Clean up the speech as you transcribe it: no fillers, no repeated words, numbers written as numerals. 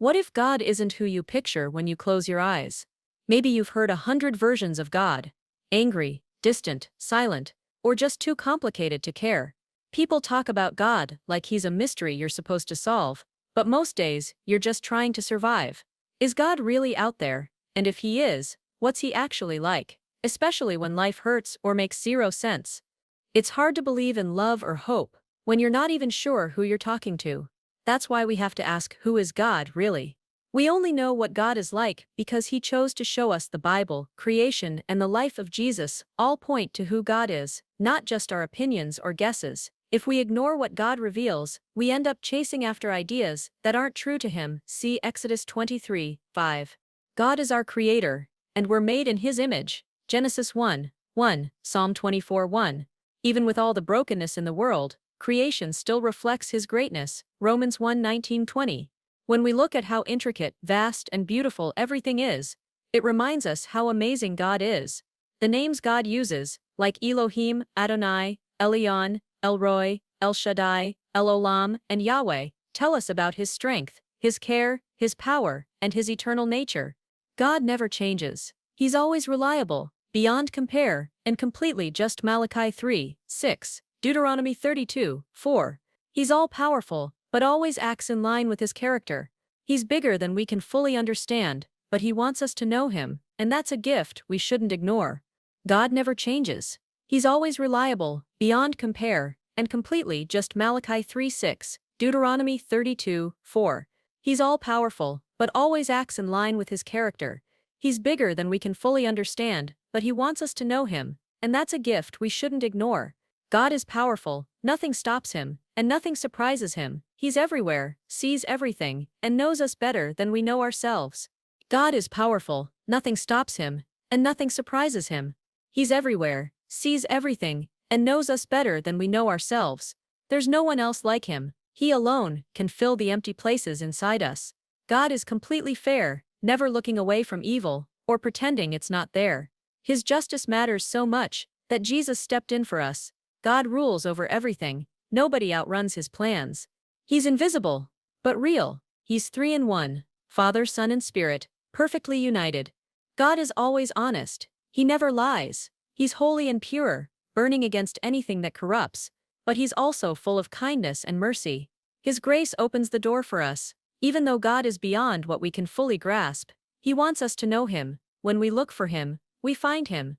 What if God isn't who you picture when you close your eyes? Maybe you've heard 100 versions of God: angry, distant, silent, or just too complicated to care. People talk about God like he's a mystery you're supposed to solve, but most days, you're just trying to survive. Is God really out there? And if he is, what's he actually like? Especially when life hurts or makes zero sense. It's hard to believe in love or hope when you're not even sure who you're talking to. That's why we have to ask, who is God really? We only know what God is like because he chose to show us. The Bible, creation, and the life of Jesus all point to who God is, not just our opinions or guesses. If we ignore what God reveals, we end up chasing after ideas that aren't true to him. See Exodus 23:5. God is our creator, and we're made in his image. Genesis 1:1, Psalm 24:1. Even with all the brokenness in the world, creation still reflects his greatness. Romans 1:19-20. When we look at how intricate, vast, and beautiful everything is, it reminds us how amazing God is. The names God uses, like Elohim, Adonai, Elyon, El Roi, El Shaddai, El Olam, and Yahweh, tell us about his strength, his care, his power, and his eternal nature. God never changes. He's always reliable, beyond compare, and completely just. Malachi 3:6, Deuteronomy 32:4. He's all-powerful, but always acts in line with his character. He's bigger than we can fully understand, but he wants us to know him, and that's a gift we shouldn't ignore. God never changes. He's always reliable, beyond compare, and completely just. Malachi 3:6, Deuteronomy 32:4. He's all-powerful, but always acts in line with his character. He's bigger than we can fully understand, but he wants us to know him, and that's a gift we shouldn't ignore. God is powerful, nothing stops him, and nothing surprises him. He's everywhere, sees everything, and knows us better than we know ourselves. God is powerful, nothing stops him, and nothing surprises him. He's everywhere, sees everything, and knows us better than we know ourselves. There's no one else like him. He alone can fill the empty places inside us. God is completely fair, never looking away from evil, or pretending it's not there. His justice matters so much that Jesus stepped in for us. God rules over everything. Nobody outruns his plans. He's invisible, but real. He's three in one: Father, Son, and Spirit, perfectly united. God is always honest. He never lies. He's holy and pure, burning against anything that corrupts, but he's also full of kindness and mercy. His grace opens the door for us. Even though God is beyond what we can fully grasp, he wants us to know him. When we look for him, we find him.